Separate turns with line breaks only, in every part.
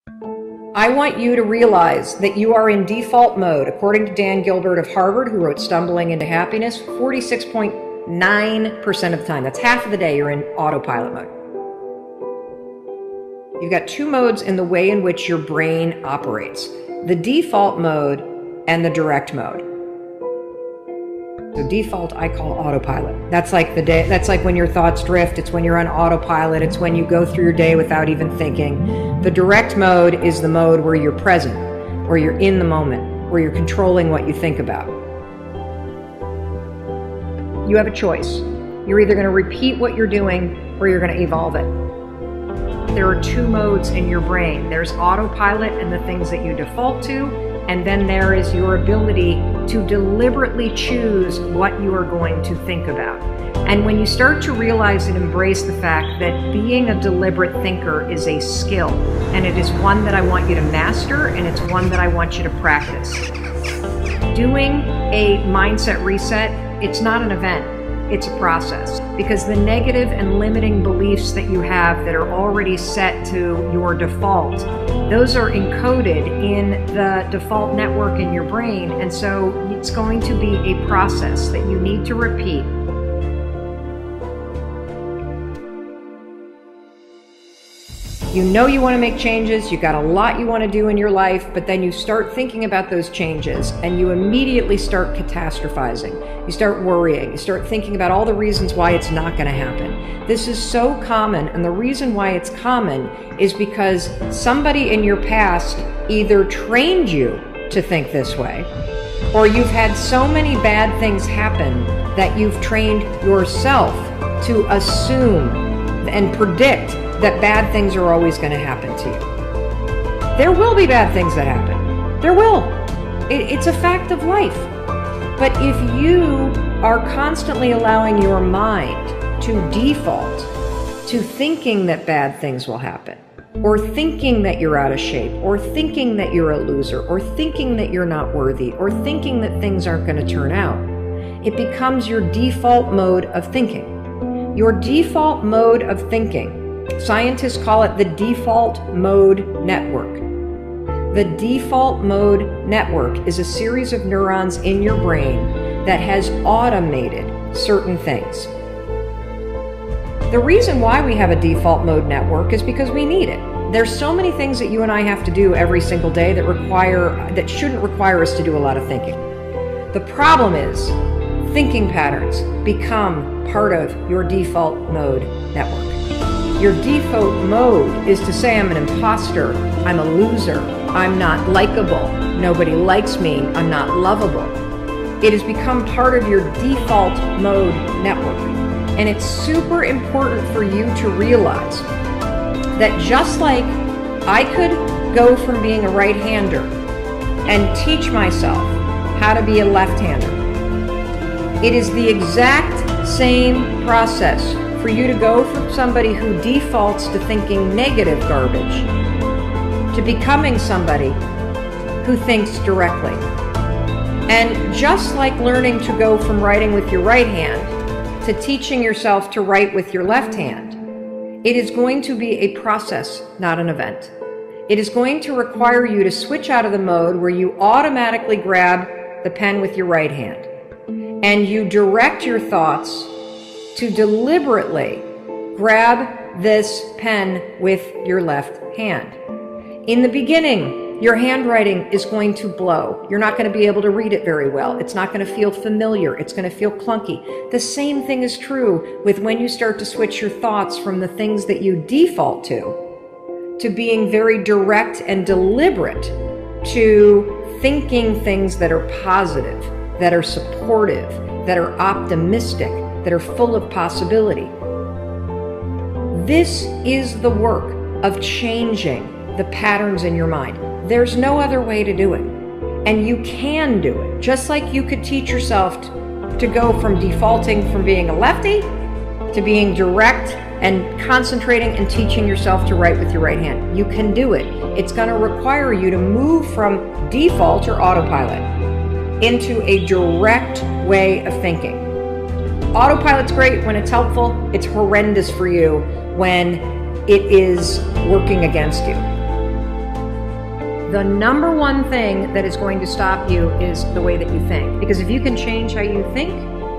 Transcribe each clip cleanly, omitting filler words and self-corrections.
I want you to realize that you are in default mode. According to Dan Gilbert of Harvard, who wrote Stumbling into Happiness, 46.9% of the time, that's half of the day, you're in autopilot mode. You've got two modes in the way in which your brain operates: the default mode and the direct mode. So default, I call autopilot. That's like the day, that's like when your thoughts drift. It's when you're on autopilot. It's when you go through your day without even thinking. The direct mode is the mode where you're present, where you're in the moment, where you're controlling what you think about. You have a choice. You're either going to repeat what you're doing or you're going to evolve it. There are two modes in your brain. There's autopilot and the things that you default to, and then there is your ability to deliberately choose what you are going to think about. And when you start to realize and embrace the fact that being a deliberate thinker is a skill, and it is one that I want you to master, and it's one that I want you to practice. Doing a mindset reset, it's not an event. It's a process, because the negative and limiting beliefs that you have that are already set to your default, those are encoded in the default network in your brain. And so it's going to be a process that you need to repeat. You know you want to make changes, you got a lot you want to do in your life, but then you start thinking about those changes and you immediately start catastrophizing. You start worrying, you start thinking about all the reasons why it's not going to happen. This is so common, and the reason why it's common is because somebody in your past either trained you to think this way, or you've had so many bad things happen that you've trained yourself to assume and predict that bad things are always going to happen to you. There will be bad things that happen. There will. It's a fact of life. But if you are constantly allowing your mind to default to thinking that bad things will happen, or thinking that you're out of shape, or thinking that you're a loser, or thinking that you're not worthy, or thinking that things aren't going to turn out, it becomes your default mode of thinking. Your default mode of thinking, scientists call it the default mode network. The default mode network is a series of neurons in your brain that has automated certain things. The reason why we have a default mode network is because we need it. There's so many things that you and I have to do every single day that shouldn't require us to do a lot of thinking. The problem is thinking patterns become part of your default mode network. Your default mode is to say, I'm an imposter, I'm a loser, I'm not likable, nobody likes me, I'm not lovable. It has become part of your default mode network. And it's super important for you to realize that just like I could go from being a right-hander and teach myself how to be a left-hander, it is the exact same process for you to go from somebody who defaults to thinking negative garbage to becoming somebody who thinks directly. And just like learning to go from writing with your right hand to teaching yourself to write with your left hand, it is going to be a process, not an event. It is going to require you to switch out of the mode where you automatically grab the pen with your right hand and you direct your thoughts to deliberately grab this pen with your left hand. In the beginning, your handwriting is going to blow. You're not going to be able to read it very well. It's not going to feel familiar. It's going to feel clunky. The same thing is true with when you start to switch your thoughts from the things that you default to being very direct and deliberate, to thinking things that are positive, that are supportive, that are optimistic, that are full of possibility. This is the work of changing the patterns in your mind. There's no other way to do it. And you can do it. Just like you could teach yourself to go from defaulting from being a lefty to being direct and concentrating and teaching yourself to write with your right hand. You can do it. It's going to require you to move from default or autopilot into a direct way of thinking. Autopilot's great when it's helpful. It's horrendous for you when it is working against you. the number one thing that is going to stop you is the way that you think. Because if you can change how you think,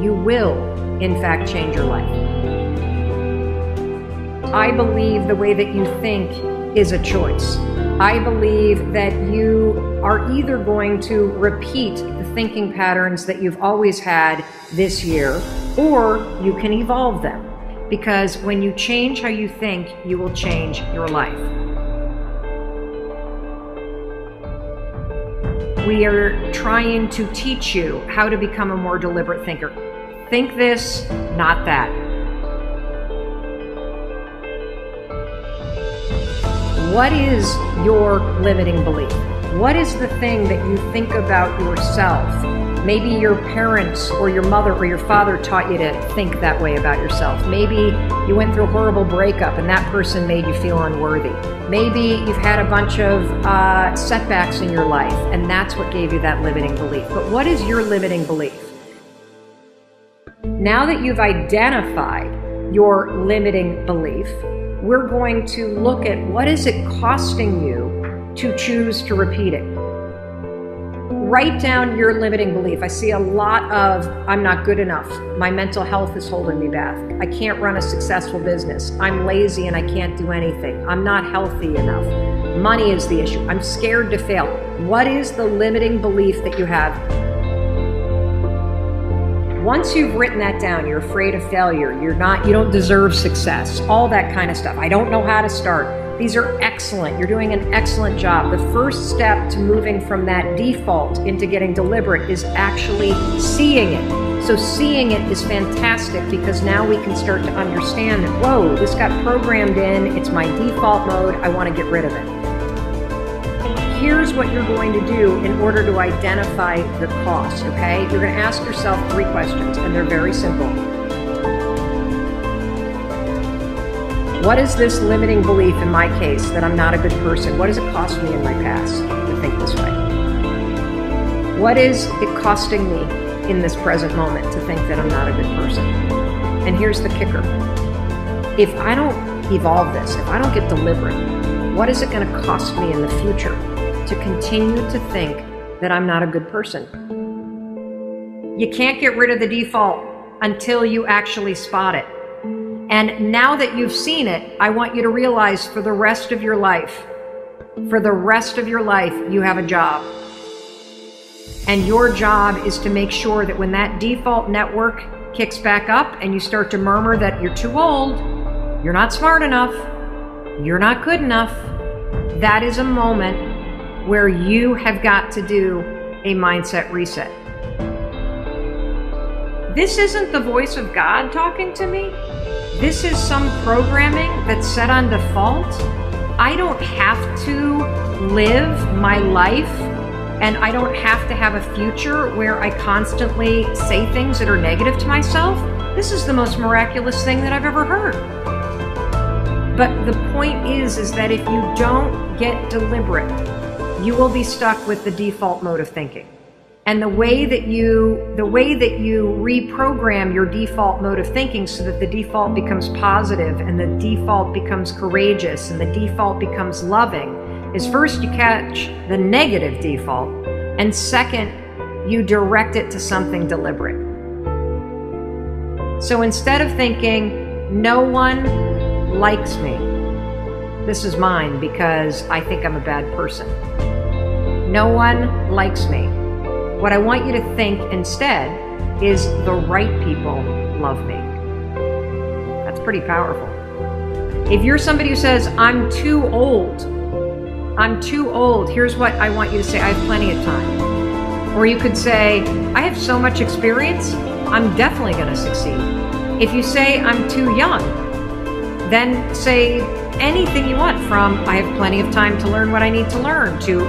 you will, in fact, change your life. I believe the way that you think is a choice. I believe that you are either going to repeat the thinking patterns that you've always had this year, or you can evolve them. Because when you change how you think, you will change your life. We are trying to teach you how to become a more deliberate thinker. Think this, not that. What is your limiting belief? What is the thing that you think about yourself? Maybe your parents or your mother or your father taught you to think that way about yourself. Maybe you went through a horrible breakup and that person made you feel unworthy. Maybe you've had a bunch of setbacks in your life and that's what gave you that limiting belief. But what is your limiting belief? Now that you've identified your limiting belief, we're going to look at what is it costing you to choose to repeat it. Write down your limiting belief. I see a lot of, I'm not good enough. My mental health is holding me back. I can't run a successful business. I'm lazy and I can't do anything. I'm not healthy enough. Money is the issue. I'm scared to fail. What is the limiting belief that you have? Once you've written that down, you're afraid of failure, you don't deserve success, all that kind of stuff. I don't know how to start. These are excellent. You're doing an excellent job. The first step to moving from that default into getting deliberate is actually seeing it. So seeing it is fantastic because now we can start to understand that, whoa, this got programmed in, it's my default mode, I want to get rid of it. Here's what you're going to do in order to identify the cost, okay? You're going to ask yourself 3 questions, and they're very simple. What is this limiting belief in my case that I'm not a good person? What does it cost me in my past to think this way? What is it costing me in this present moment to think that I'm not a good person? And here's the kicker. If I don't evolve this, if I don't get deliberate, what is it going to cost me in the future to continue to think that I'm not a good person? You can't get rid of the default until you actually spot it. And now that you've seen it, I want you to realize for the rest of your life, you have a job. And your job is to make sure that when that default network kicks back up and you start to murmur that you're too old, you're not smart enough, you're not good enough, that is a moment where you have got to do a mindset reset. This isn't the voice of God talking to me. This is some programming that's set on default. I don't have to live my life and I don't have to have a future where I constantly say things that are negative to myself. This is the most miraculous thing that I've ever heard. But the point is that if you don't get deliberate, you will be stuck with the default mode of thinking. And the way that you reprogram your default mode of thinking so that the default becomes positive and the default becomes courageous and the default becomes loving is first you catch the negative default, and second, you direct it to something deliberate. So instead of thinking, no one likes me, this is mine because I think I'm a bad person. No one likes me. What I want you to think instead is the right people love me. That's pretty powerful. If you're somebody who says, I'm too old, here's what I want you to say, I have plenty of time. Or you could say, I have so much experience, I'm definitely going to succeed. If you say, I'm too young, then say anything you want, from I have plenty of time to learn what I need to learn, to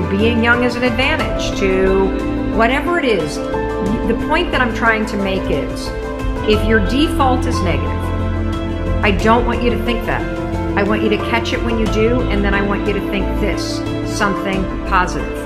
being young is an advantage, to whatever it is. The point that I'm trying to make is, if your default is negative, I don't want you to think that. I want you to catch it when you do, and then I want you to think this, something positive.